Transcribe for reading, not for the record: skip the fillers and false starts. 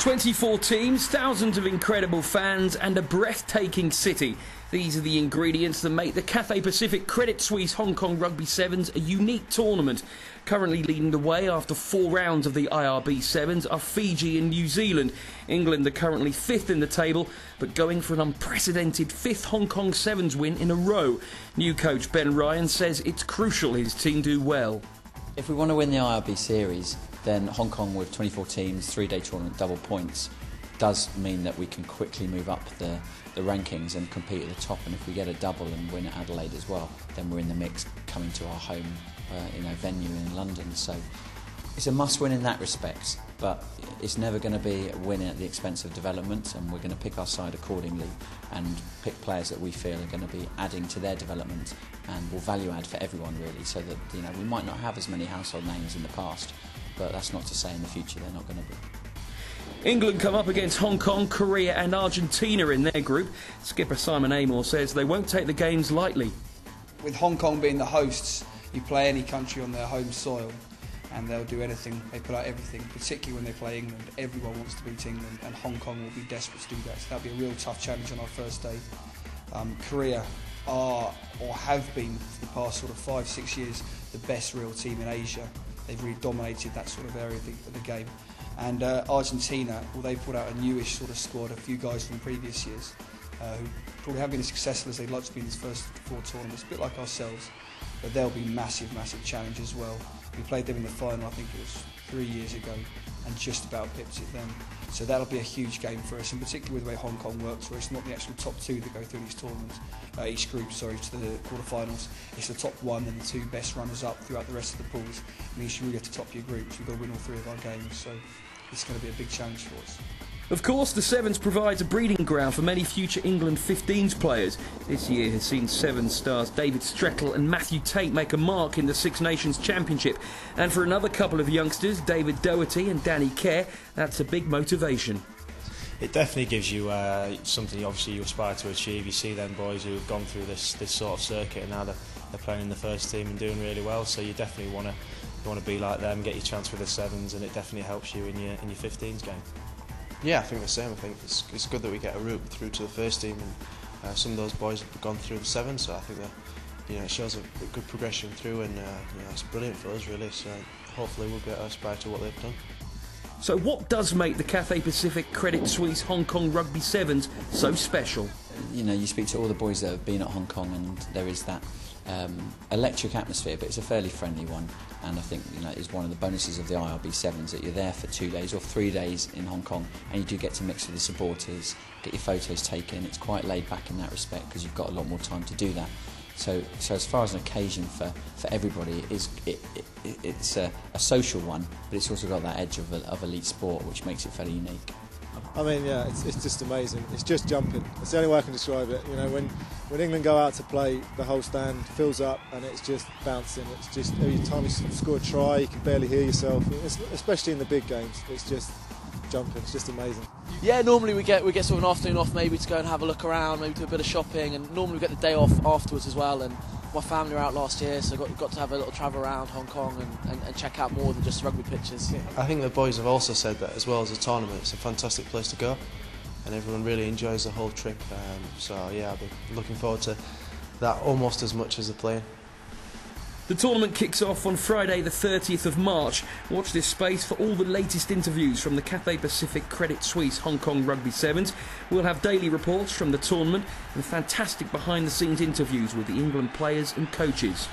24 teams, thousands of incredible fans and a breathtaking city. These are the ingredients that make the Cathay Pacific Credit Suisse Hong Kong Rugby Sevens a unique tournament. Currently leading the way after 4 rounds of the IRB Sevens are Fiji and New Zealand. England are currently 5th in the table, but going for an unprecedented 5th Hong Kong Sevens win in a row. New coach Ben Ryan says it's crucial his team do well. If we want to win the IRB series, then Hong Kong with 24 teams, 3-day tournament, double points, does mean that we can quickly move up the rankings and compete at the top. And if we get a double and win at Adelaide as well, then we're in the mix coming to our home venue in London. So it's a must-win in that respect, but it's never going to be a win at the expense of development, and we're going to pick our side accordingly and pick players that we feel are going to be adding to their development and will value add for everyone really, so that we might not have as many household names in the past, but that's not to say in the future they're not going to be. England come up against Hong Kong, Korea and Argentina in their group. Skipper Simon Amor says they won't take the games lightly. With Hong Kong being the hosts, you play any country on their home soil and they'll do anything, they put out everything, particularly when they play England. Everyone wants to beat England and Hong Kong will be desperate to do that, so that'll be a real tough challenge on our first day. Korea are, or have been for the past sort of 5-6 years, the best real team in Asia. They've really dominated that sort of area of the game. And Argentina, well, they've put out a newish sort of squad, a few guys from previous years who probably haven't been as successful as they'd like to be in these first 4 tournaments, a bit like ourselves, but they'll be massive, massive challenge as well. We played them in the final, I think it was 3 years ago, and just about pipped it then. So that'll be a huge game for us, and particularly with the way Hong Kong works, where it's not the actual top 2 that go through these tournaments, each group, to the quarterfinals. It's the top 1 and the 2 best runners up throughout the rest of the pools. It means you really have to top your groups. We've got to win all 3 of our games, so it's going to be a big challenge for us. Of course, the Sevens provides a breeding ground for many future England 15s players. This year has seen Sevens stars David Strettle and Matthew Tate make a mark in the Six Nations Championship. And for another couple of youngsters, David Doherty and Danny Kerr, that's a big motivation. It definitely gives you something obviously you aspire to achieve. You see them boys who have gone through this sort of circuit and now they're playing in the first team and doing really well, so you definitely want to be like them, get your chance for the Sevens, and it definitely helps you in your 15s game. Yeah, I think the same. I think it's good that we get a route through to the first team, and some of those boys have gone through the Sevens, so I think that it shows a good progression through, and it's brilliant for us really. So hopefully we'll be able to aspire to what they've done. So what does make the Cathay Pacific Credit Suisse Hong Kong Rugby Sevens so special? You speak to all the boys that have been at Hong Kong, and there is that electric atmosphere, but it's a fairly friendly one, and I think is one of the bonuses of the IRB Sevens, that you're there for 2 days or 3 days in Hong Kong, and you do get to mix with the supporters, get your photos taken. It's quite laid back in that respect because you've got a lot more time to do that. So as far as an occasion for everybody, it's a social one, but it's also got that edge of elite sport, which makes it fairly unique. I mean, yeah, it's just amazing. It's just jumping. It's the only way I can describe it. When England go out to play, the whole stand fills up and it's just bouncing. It's just every time you score a try, you can barely hear yourself. Especially in the big games, it's just jumping. It's just amazing. Yeah, normally we get sort of an afternoon off, maybe to go and have a look around, maybe do a bit of shopping, and normally we get the day off afterwards as well. And my family were out last year, so got to have a little travel around Hong Kong and check out more than just rugby pitches. I think the boys have also said that as well as a tournament, it's a fantastic place to go, and everyone really enjoys the whole trip. So yeah, I'll be looking forward to that almost as much as the playing. The tournament kicks off on Friday the 30th of March. Watch this space for all the latest interviews from the Cathay Pacific Credit Suisse Hong Kong Rugby Sevens. We'll have daily reports from the tournament and fantastic behind-the-scenes interviews with the England players and coaches.